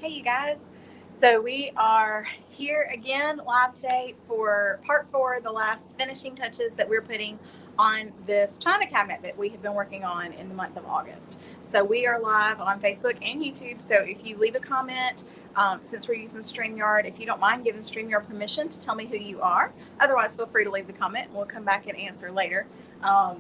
Hey, you guys. So we are here again live today for part 4, the last finishing touches that we're putting on this china cabinet that we have been working on in the month of August. So we are live on Facebook and YouTube. So if you leave a comment, since we're using StreamYard, if you don't mind giving StreamYard permission to tell me who you are. Otherwise, feel free to leave the comment and we'll come back and answer later. Got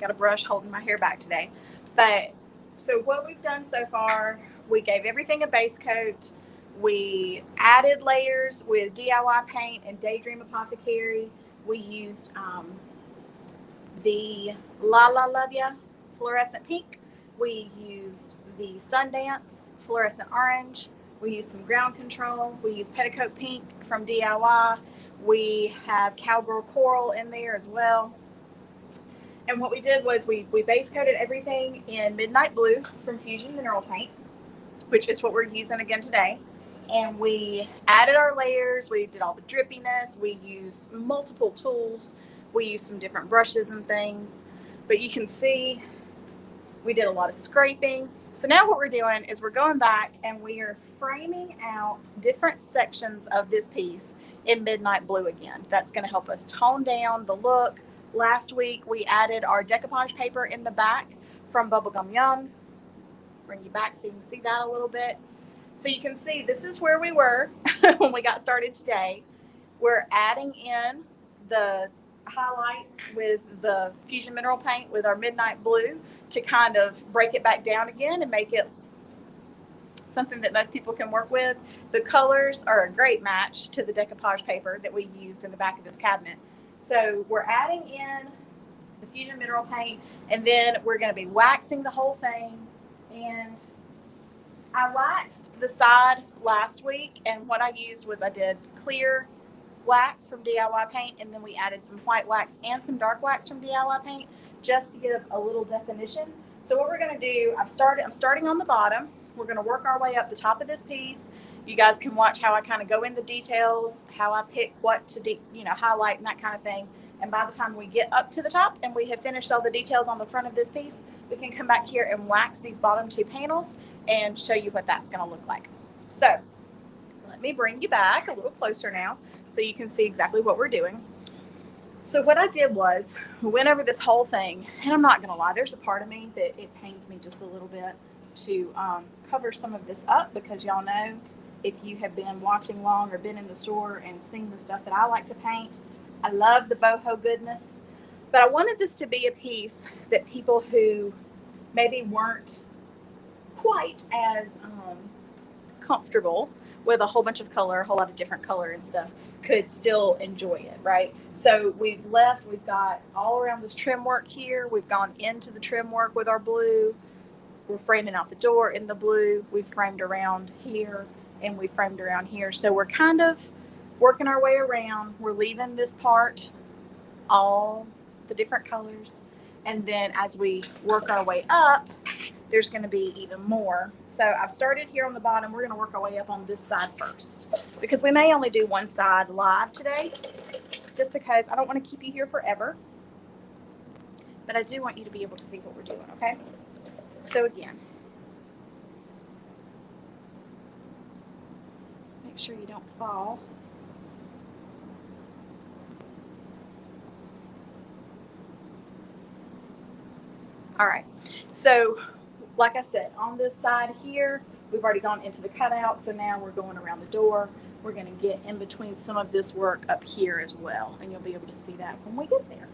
a brush holding my hair back today. But so what we've done so far, we gave everything a base coat. We added layers with DIY paint and Daydream Apothecary. We used the La La Love Ya fluorescent pink. We used the Sundance fluorescent orange. We used some ground control. We used petticoat pink from DIY. We have cowgirl coral in there as well. And what we did was we base coated everything in midnight blue from Fusion Mineral Paint, which is what we're using again today. And we added our layers. We did all the drippiness. We used multiple tools. We used some different brushes and things. But you can see we did a lot of scraping. So now what we're doing is we're going back and we are framing out different sections of this piece in midnight blue again. That's going to help us tone down the look. Last week we added our decoupage paper in the back from Bubblegum Yum. Bring you back so you can see that a little bit. So you can see this is where we were when we got started today. We're adding in the highlights with the Fusion Mineral Paint with our midnight blue to kind of break it back down again and make it something that most people can work with. The colors are a great match to the decoupage paper that we used in the back of this cabinet. So we're adding in the Fusion Mineral Paint, and then we're going to be waxing the whole thing. And I waxed the side last week, and what I used was I did clear wax from DIY Paint, and then we added some white wax and some dark wax from DIY Paint just to give a little definition. So what we're going to do, I'm starting on the bottom. We're going to work our way up the top of this piece. You guys can watch how I kind of go in the details, how I pick what to highlight and that kind of thing. And by the time we get up to the top and we have finished all the details on the front of this piece, we can come back here and wax these bottom 2 panels and show you what that's going to look like. So let me bring you back a little closer now so you can see exactly what we're doing. So what I did was we went over this whole thing, and I'm not going to lie, there's a part of me that it pains me just a little bit to cover some of this up, because y'all know, if you have been watching long or been in the store and seen the stuff that I like to paint, I love the boho goodness, but I wanted this to be a piece that people who maybe weren't quite as comfortable with a whole bunch of color, a whole lot of different color and stuff, could still enjoy it, right? So we've got all around this trim work here. We've gone into the trim work with our blue. We're framing out the door in the blue. We've framed around here and we framed around here. So we're kind of working our way around. We're leaving this part all the different colors. And then as we work our way up, there's going to be even more. So I've started here on the bottom. We're going to work our way up on this side first, because we may only do one side live today, just because I don't want to keep you here forever. But I do want you to be able to see what we're doing, okay? So again, make sure you don't fall. All right, so like I said, on this side here, we've already gone into the cutout, so now we're going around the door. We're going to get in between some of this work up here as well, and you'll be able to see that when we get there.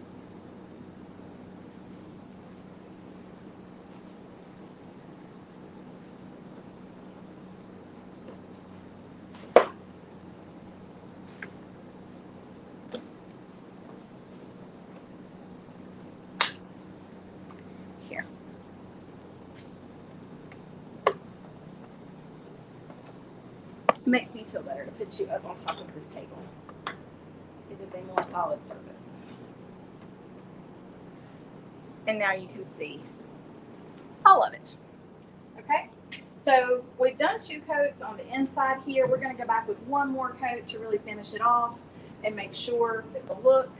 Here. It makes me feel better to put you up on top of this table. It is a more solid surface. And now you can see all of it. Okay, so we've done 2 coats on the inside here. We're going to go back with one more coat to really finish it off and make sure that the look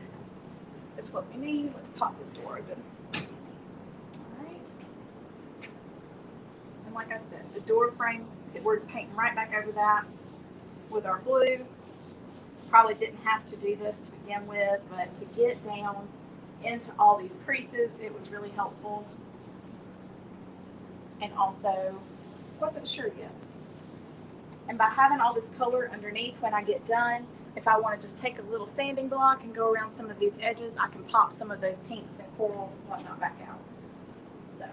is what we need. Let's pop this door open. All right. And like I said, the door frame we're painting right back over that with our blue. Probably didn't have to do this to begin with, but to get down into all these creases, it was really helpful. And also, wasn't sure yet. And by having all this color underneath, when I get done, if I want to just take a little sanding block and go around some of these edges, I can pop some of those pinks and corals and whatnot back out. So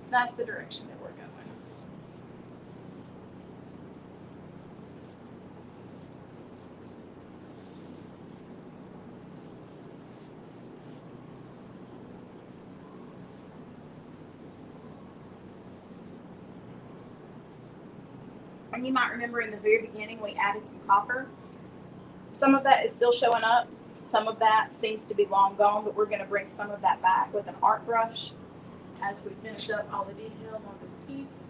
that's the direction that we're going. And you might remember in the very beginning we added some copper. Some of that is still showing up. Some of that seems to be long gone, but we're going to bring some of that back with an art brush as we finish up all the details on this piece.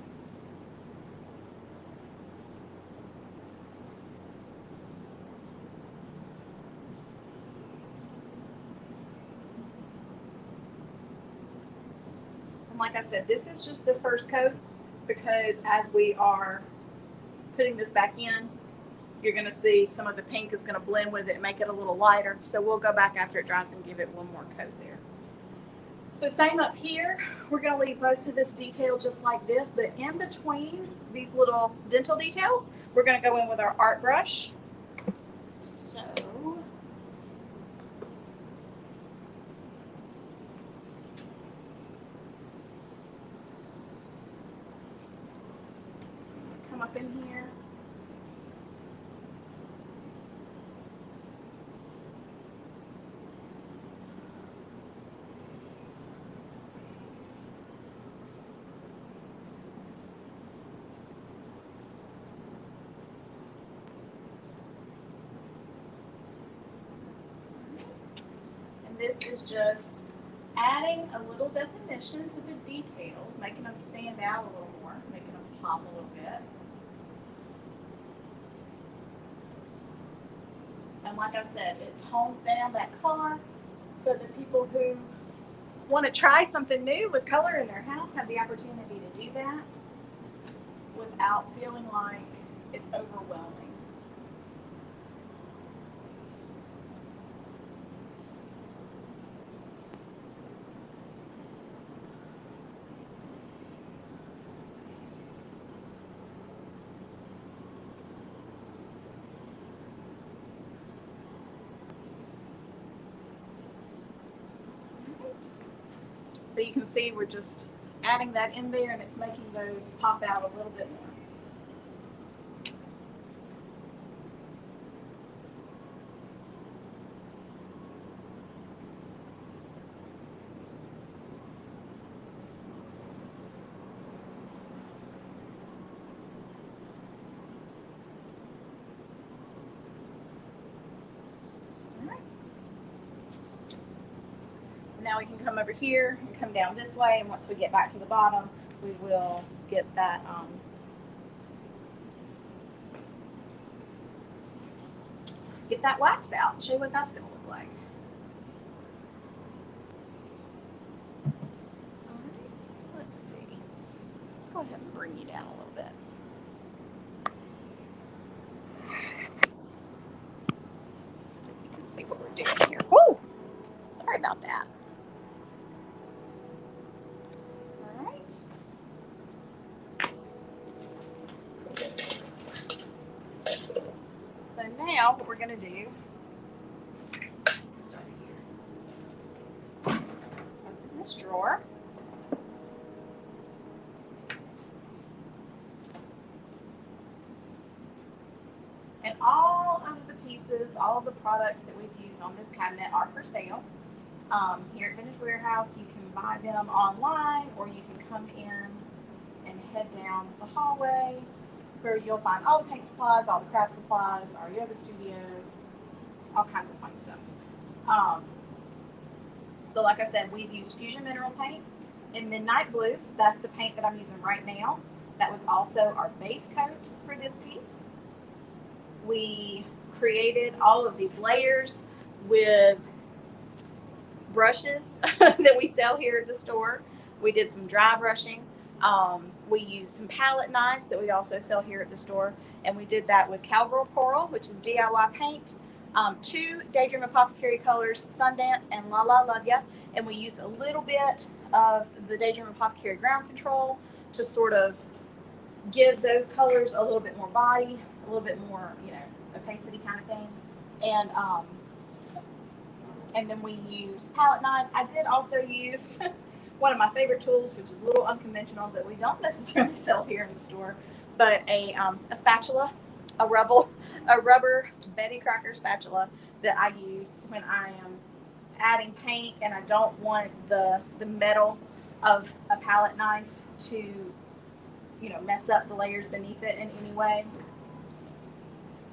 And like I said, this is just the first coat, because as we are putting this back in, you're going to see some of the pink is going to blend with it and make it a little lighter. So we'll go back after it dries and give it one more coat there. So same up here, we're going to leave most of this detail just like this, but in between these little dental details, we're going to go in with our art brush. So come up in here. This is just adding a little definition to the details, making them stand out a little more, making them pop a little bit. And like I said, it tones down that color so that people who want to try something new with color in their house have the opportunity to do that without feeling like it's overwhelming. So you can see we're just adding that in there, and it's making those pop out a little bit more. Now we can come over here and come down this way, and once we get back to the bottom, we will get that wax out and show you what that's going to look like. All right, so let's see. Let's go ahead and bring you down a little bit. So that you can see what we're doing here. Woo! Sorry about that. So now what we're going to do, let's start here. Open this drawer. And all of the pieces, all of the products that we've used on this cabinet are for sale. Here at Vintage Warehouse, you can buy them online, or you can come in and head down the hallway, where you'll find all the paint supplies, all the craft supplies, our yoga studio, all kinds of fun stuff. So like I said, we've used Fusion Mineral Paint in Midnight Blue. That's the paint that I'm using right now. That was also our base coat for this piece. We created all of these layers with brushes that we sell here at the store. We did some dry brushing. We used some palette knives that we also sell here at the store, and we did that with Cowgirl Coral, which is DIY paint, 2 Daydream Apothecary colors, Sundance and La La Love Ya, and we used a little bit of the Daydream Apothecary ground control to sort of give those colors a little bit more body, a little bit more, opacity kind of thing. And then we used palette knives. I did also use one of my favorite tools, which is a little unconventional that we don't necessarily sell here in the store, but a spatula, a rubber Betty Crocker spatula that I use when I am adding paint and I don't want the metal of a palette knife to mess up the layers beneath it in any way.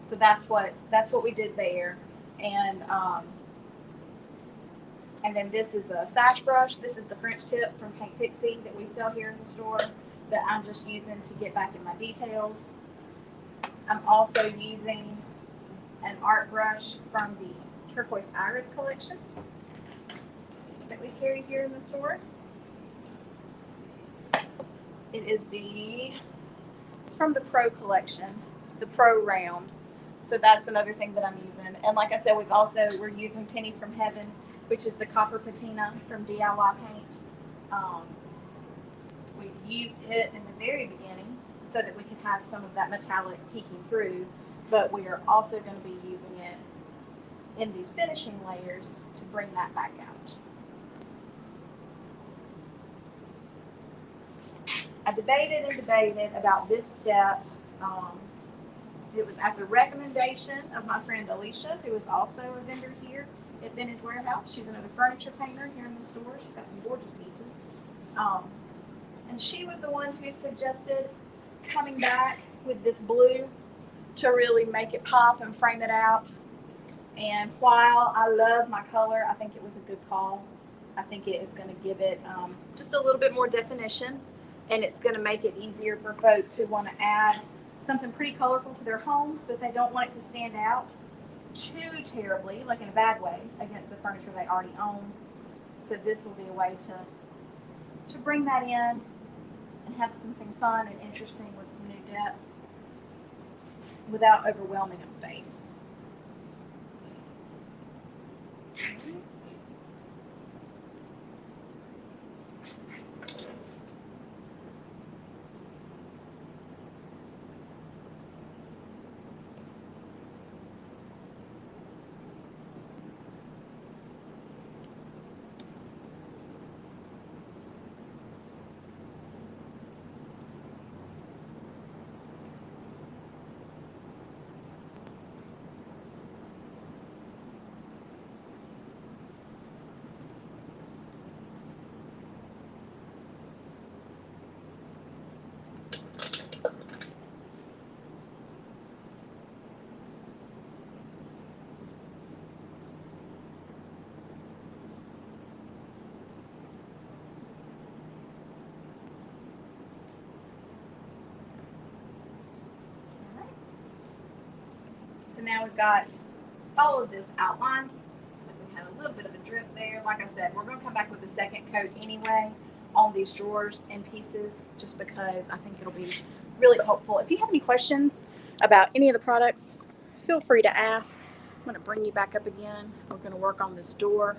So that's what we did there. And then this is a sash brush. This is the French tip from Paint Pixie that we sell here in the store that I'm just using to get back in my details. I'm also using an art brush from the Turquoise Iris collection that we carry here in the store. It's from the Pro collection. It's the Pro round. So that's another thing that I'm using. And like I said, we're using Pennies from Heaven, which is the copper patina from DIY Paint. We've used it in the very beginning so that we can have some of that metallic peeking through, but we are also going to be using it in these finishing layers to bring that back out. I debated about this step. It was at the recommendation of my friend Alicia, who is also a vendor here at Vintage Warehouse. She's another furniture painter here in the store. She's got some gorgeous pieces. And she was the one who suggested coming back with this blue to really make it pop and frame it out. And while I love my color, I think it was a good call. I think it is going to give it just a little bit more definition, and it's going to make it easier for folks who want to add something pretty colorful to their home, but they don't want it to stand out too terribly, like in a bad way, against the furniture they already own. So this will be a way to bring that in and have something fun and interesting with some new depth without overwhelming a space. So now we've got all of this outlined. Looks like we had a little bit of a drip there. Like I said, we're going to come back with a second coat anyway on these drawers and pieces, just because I think it'll be really helpful. If you have any questions about any of the products, feel free to ask. I'm going to bring you back up again. We're going to work on this door.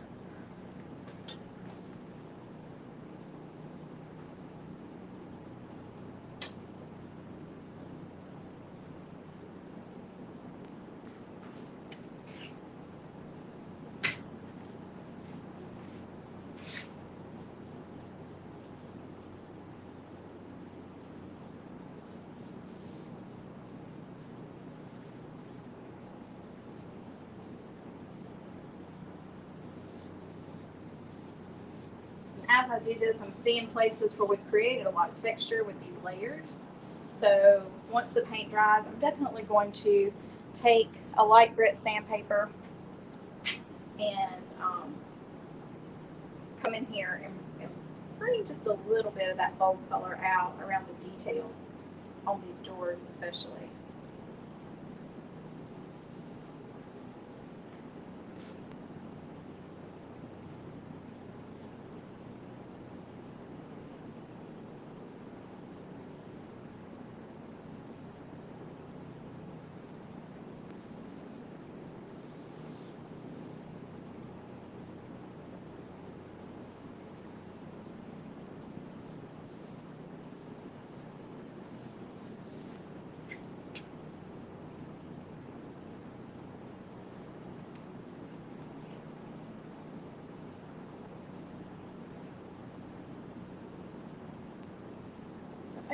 As I do this, I'm seeing places where we've created a lot of texture with these layers. So once the paint dries, I'm definitely going to take a light grit sandpaper and come in here and bring just a little bit of that bold color out around the details on these doors especially.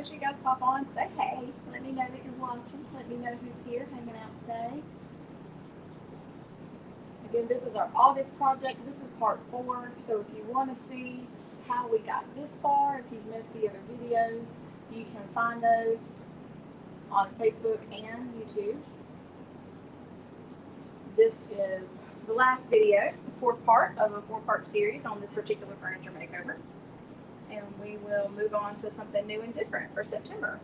sure you guys pop on, say hey. Let me know that you're watching. Let me know who's here hanging out today. Again, this is our August project. This is part 4. So if you want to see how we got this far, if you've missed the other videos, you can find those on Facebook and YouTube. This is the last video, the 4th part of a 4-part series on this particular furniture makeover. And we will move on to something new and different for September.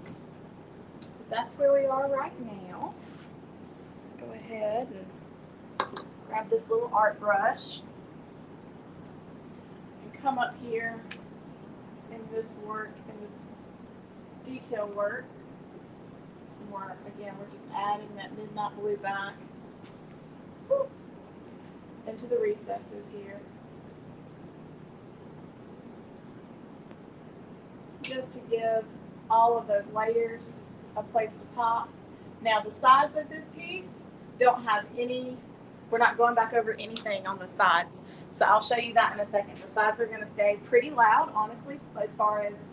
But that's where we are right now. Let's go ahead and grab this little art brush and come up here in this work, in this detail work. Again, we're just adding that midnight blue back into the recesses here. Just to give all of those layers a place to pop. Now the sides of this piece don't have any, we're not going back over anything on the sides. So I'll show you that in a second. The sides are going to stay pretty loud, honestly, as far as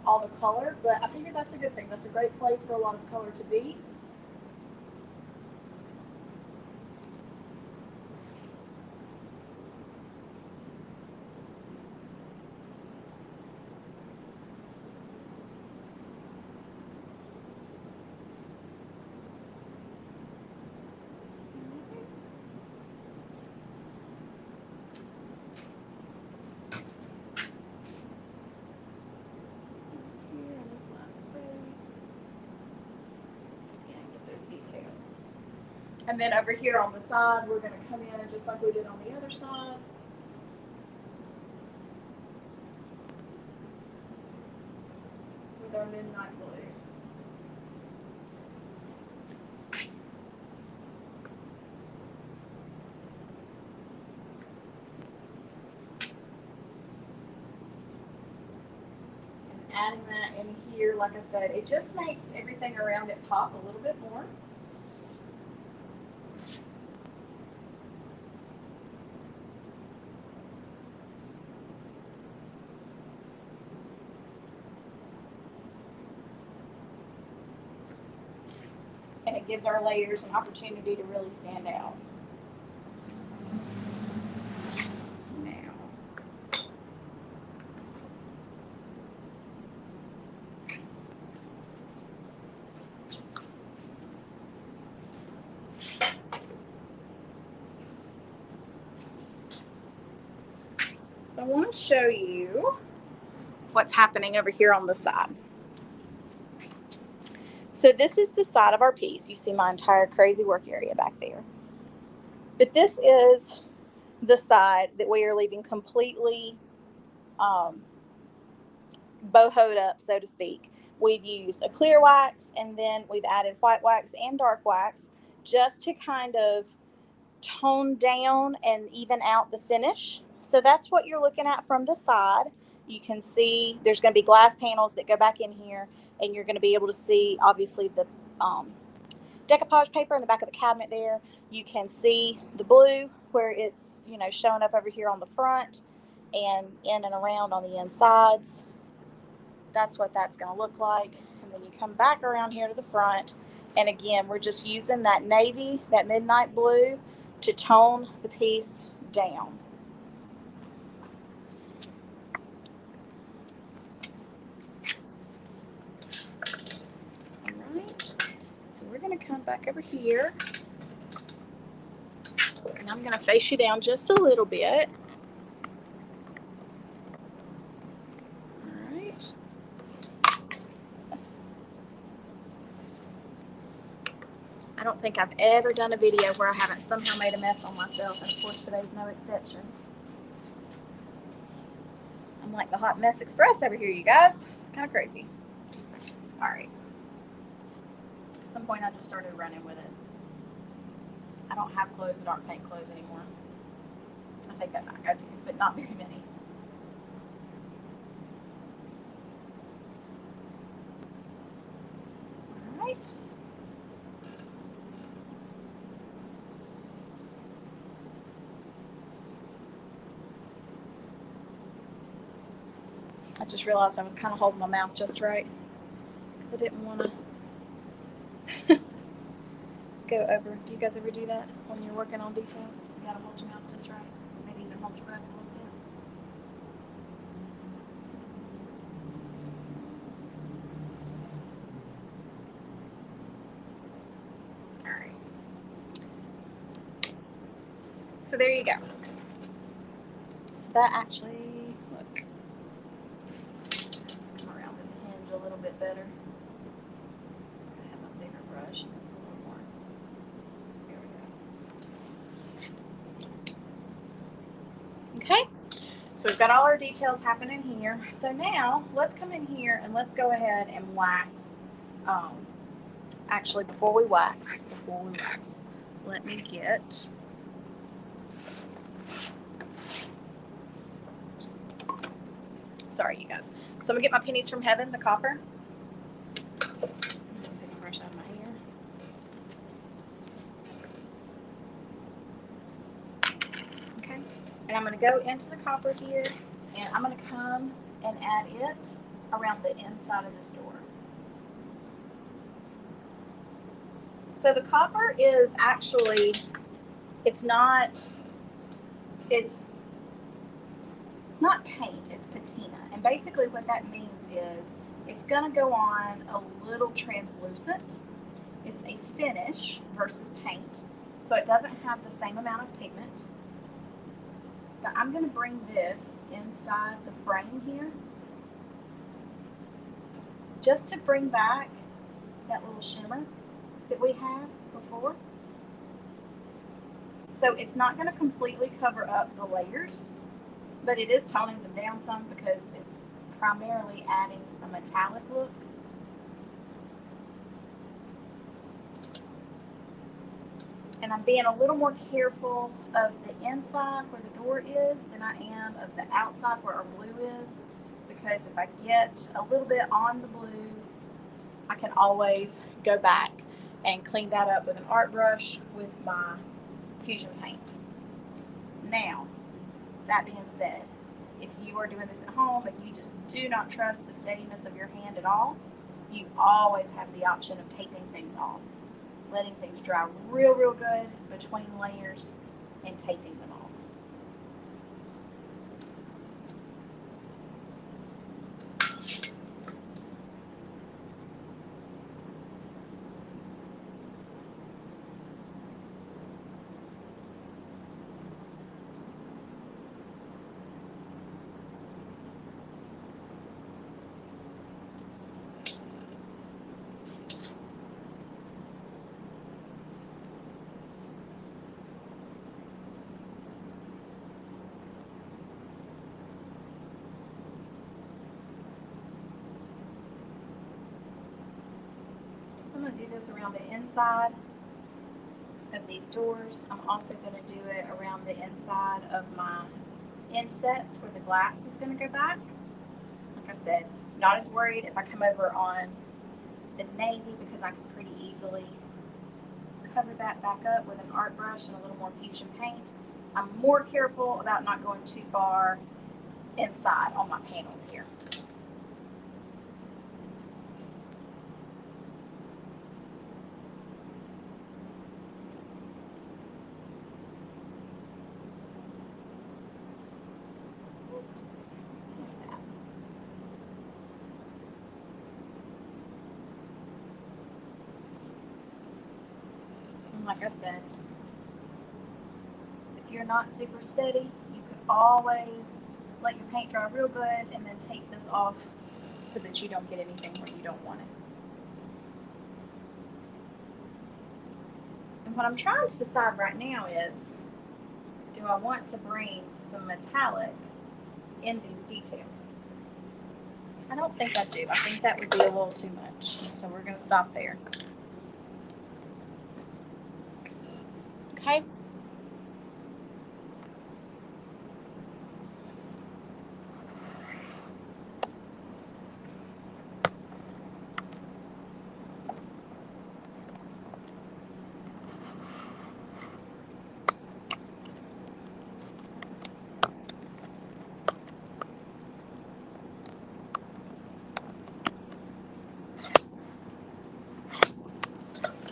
all the color, but I figured that's a good thing. That's a great place for a lot of color to be. Details. And then over here on the side, we're going to come in just like we did on the other side. With our midnight blue. And adding that in here, like I said, it just makes everything around it pop a little bit more. And it gives our layers an opportunity to really stand out. Now, so I want to show you what's happening over here on the side. So this is the side of our piece. You see my entire crazy work area back there. But this is the side that we are leaving completely bohoed up, so to speak. We've used a clear wax, and then we've added white wax and dark wax just to kind of tone down and even out the finish. So that's what you're looking at from the side. You can see there's going to be glass panels that go back in here, and you're going to be able to see, obviously, the decoupage paper in the back of the cabinet there. You can see the blue where it's, you know, showing up over here on the front and in and around on the insides. That's what that's going to look like. And then you come back around here to the front. And again, we're just using that navy, that midnight blue, to tone the piece down. All right. So we're going to come back over here. And I'm going to face you down just a little bit. All right. I don't think I've ever done a video where I haven't somehow made a mess on myself, and of course today's no exception. I'm like the Hot Mess Express over here, you guys. It's kind of crazy. All right. At some point I just started running with it. I don't have clothes that aren't paint clothes anymore. I take that back, I do, but not very many. All right. I just realized I was kind of holding my mouth just right because I didn't want to go over. Do you guys ever do that when you're working on details? You gotta hold your mouth just right. Maybe even hold your breath a little bit. All right. So there you go. So that actually, look, let's come around this hinge a little bit better. I have a bigger brush. It's a little more. Here we go. Okay. So we've got all our details happening here. So now let's come in here and let's go ahead and wax. Actually, before we wax, let me get sorry, you guys. So I'm gonna get my pennies from heaven, the copper. I'm gonna take a brush out of my hair. Okay, and I'm gonna go into the copper here, and I'm gonna come and add it around the inside of this door. So the copper is actually, it's not paint, it's patina. And basically what that means is it's gonna go on a little translucent. It's a finish versus paint, so it doesn't have the same amount of pigment. But I'm gonna bring this inside the frame here just to bring back that little shimmer that we had before. So it's not going to completely cover up the layers, but it is toning them down some because it's primarily adding a metallic look. And I'm being a little more careful of the inside where the door is than I am of the outside where our blue is, because if I get a little bit on the blue, I can always go back and clean that up with an art brush with my fusion paint. Now, that being said, if you are doing this at home and you just do not trust the steadiness of your hand at all, you always have the option of taping things off, letting things dry real good between layers and taping them off. So I'm going to do this around the inside of these doors. I'm also going to do it around the inside of my insets where the glass is going to go back. Like I said, not as worried if I come over on the navy because I can pretty easily cover that back up with an art brush and a little more fusion paint. I'm more careful about not going too far inside on my panels here. Like I said, if you're not super steady, you could always let your paint dry real good and then take this off so that you don't get anything where you don't want it. And what I'm trying to decide right now is, do I want to bring some metallic in these details? I don't think I do. I think that would be a little too much. So we're going to stop there. Okay.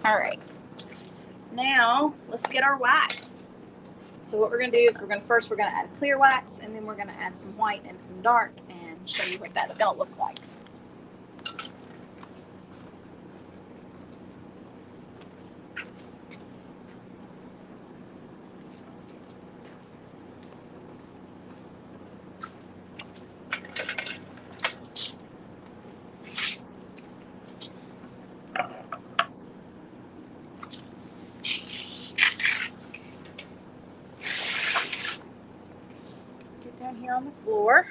All right, now let's get our wax. So what we're going to do is we're going to add a clear wax, and then we're going to add some white and some dark and show you what that's going to look like. Get down here on the floor.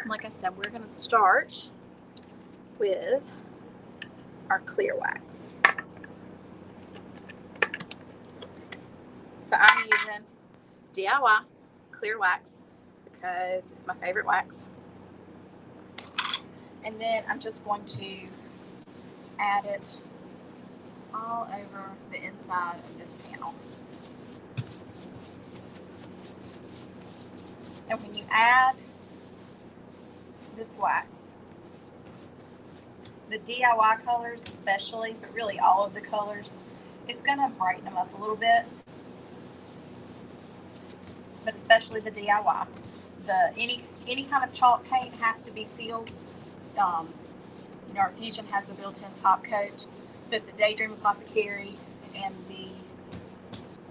Like I said, we're going to start with our clear wax. So I'm using DIY clear wax because it's my favorite wax. And then I'm just going to add it all over the inside of this panel. And when you add this wax, the DIY colors especially, but really all of the colors, it's going to brighten them up a little bit. But especially the DIY. Any kind of chalk paint has to be sealed. You know, our Fusion has a built-in top coat, but the Daydream Apothecary and the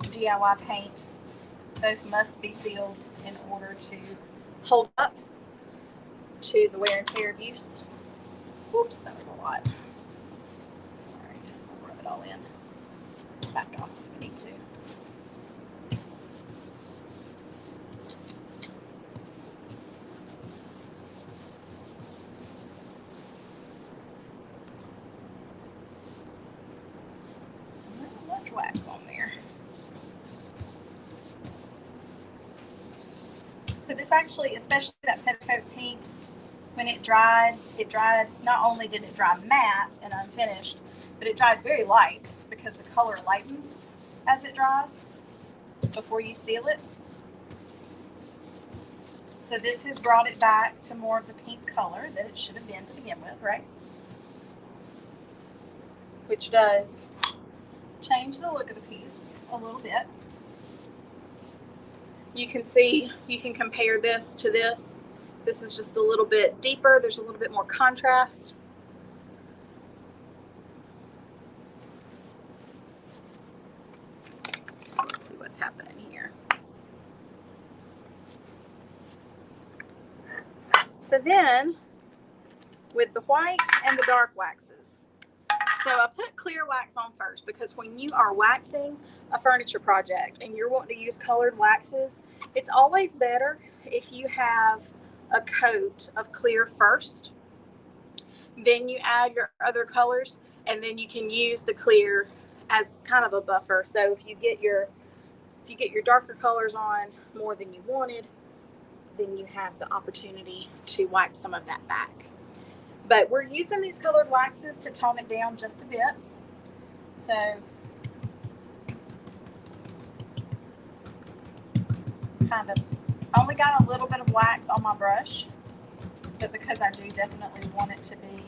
DIY paint, those must be sealed in order to hold up to the wear and tear of use. Whoops, that was a lot. Sorry, I'll rub it all in. Back off if we need to. Much wax on there. So this actually, especially that petticoat pink, when it dried, not only did it dry matte and unfinished, but it dried very light because the color lightens as it dries before you seal it. So this has brought it back to more of the pink color that it should have been to begin with, right? Which does change the look of the piece a little bit. You can see, you can compare this to this. This is just a little bit deeper. There's a little bit more contrast. So let's see what's happening here. So then, with the white and the dark waxes, so I put clear wax on first because when you are waxing a furniture project and you're wanting to use colored waxes, it's always better if you have a coat of clear first. Then you add your other colors, and then you can use the clear as kind of a buffer. So if you get your darker colors on more than you wanted, then you have the opportunity to wipe some of that back. But we're using these colored waxes to tone it down just a bit. So kind of only got a little bit of wax on my brush, but because I do definitely want it to be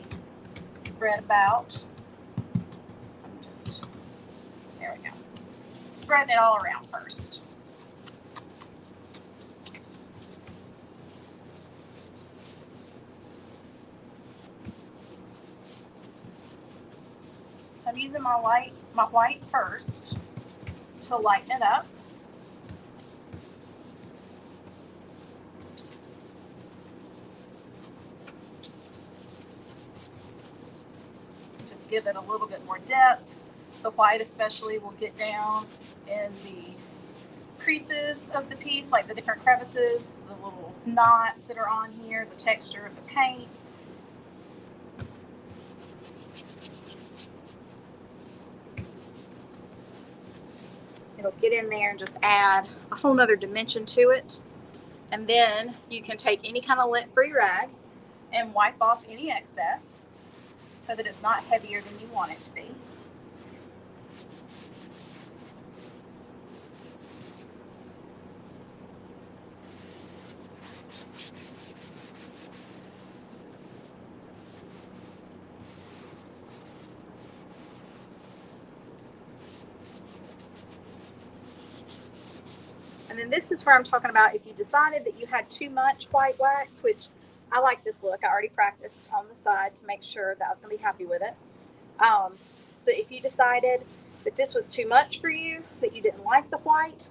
spread about, I'm just, there we go, spreading it all around first. So I'm using my white first to lighten it up. Just give it a little bit more depth. The white especially will get down in the creases of the piece, like the different crevices, the little knots that are on here, the texture of the paint. It'll get in there and just add a whole nother dimension to it. And then you can take any kind of lint-free rag and wipe off any excess so that it's not heavier than you want it to be. And then this is where I'm talking about if you decided that you had too much white wax, which I like this look. I already practiced on the side to make sure that I was going to be happy with it. But if you decided that this was too much for you, that you didn't like the white,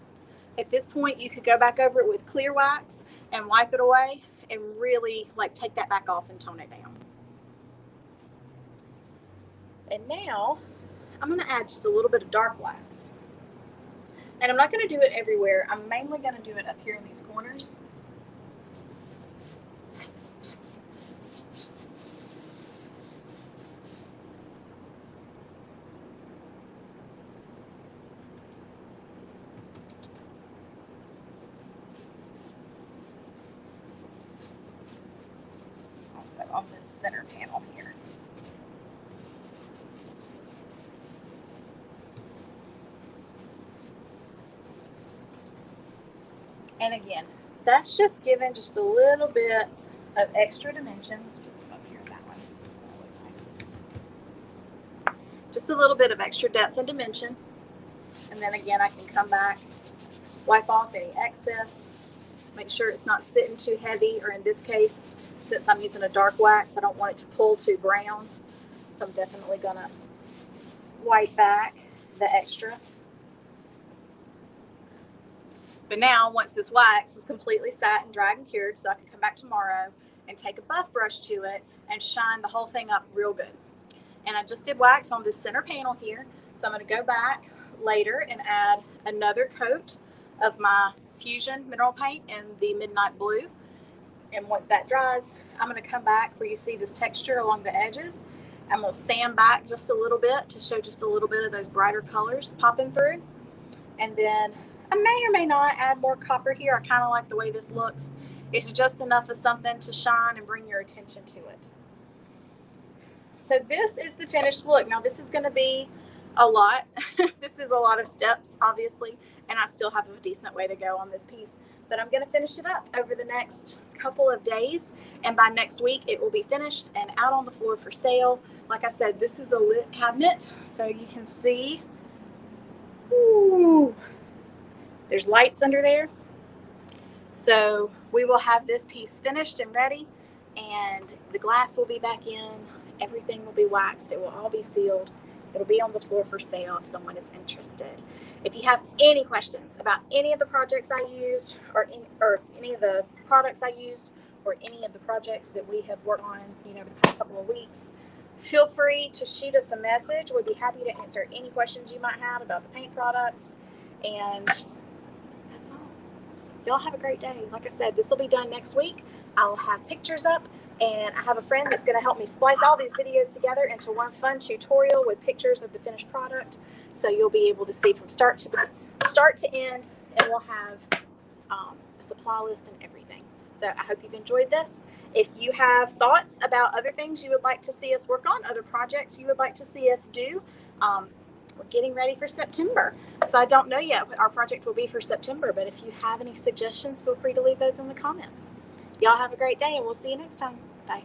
at this point you could go back over it with clear wax and wipe it away and really like take that back off and tone it down. And now I'm going to add just a little bit of dark wax. And I'm not going to do it everywhere. I'm mainly going to do it up here in these corners. Also on this center panel here. And again, that's just giving just a little bit of extra dimension. Let's put some up here in that one. That looks nice. Just a little bit of extra depth and dimension. And then again, I can come back, wipe off any excess, make sure it's not sitting too heavy, or in this case, since I'm using a dark wax, I don't want it to pull too brown. So I'm definitely gonna wipe back the extra. But now, once this wax is completely sat and dried and cured, so I can come back tomorrow and take a buff brush to it and shine the whole thing up real good. And I just did wax on this center panel here, so I'm going to go back later and add another coat of my Fusion mineral paint in the Midnight Blue. And once that dries, I'm going to come back where you see this texture along the edges. I'm going to sand back just a little bit to show just a little bit of those brighter colors popping through. And then I may or may not add more copper here. I kind of like the way this looks. It's just enough of something to shine and bring your attention to it. So this is the finished look. Now this is going to be a lot. This is a lot of steps, obviously, and I still have a decent way to go on this piece. But I'm going to finish it up over the next couple of days, and by next week it will be finished and out on the floor for sale. Like I said, this is a lit cabinet, so you can see. Ooh. There's lights under there. So we will have this piece finished and ready, and the glass will be back in. Everything will be waxed. It will all be sealed. It'll be on the floor for sale if someone is interested. If you have any questions about any of the projects I used, or any of the products I used, or any of the projects that we have worked on, the past couple of weeks, feel free to shoot us a message. We'd be happy to answer any questions you might have about the paint products. And that's all. Y'all have a great day. Like I said, this will be done next week. I'll have pictures up, and I have a friend that's going to help me splice all these videos together into one fun tutorial with pictures of the finished product. So you'll be able to see from start to end, and we'll have a supply list and everything. So I hope you've enjoyed this. If you have thoughts about other things you would like to see us work on, other projects you would like to see us do, we're getting ready for September. So I don't know yet what our project will be for September, but if you have any suggestions, feel free to leave those in the comments. Y'all have a great day, and we'll see you next time. Bye.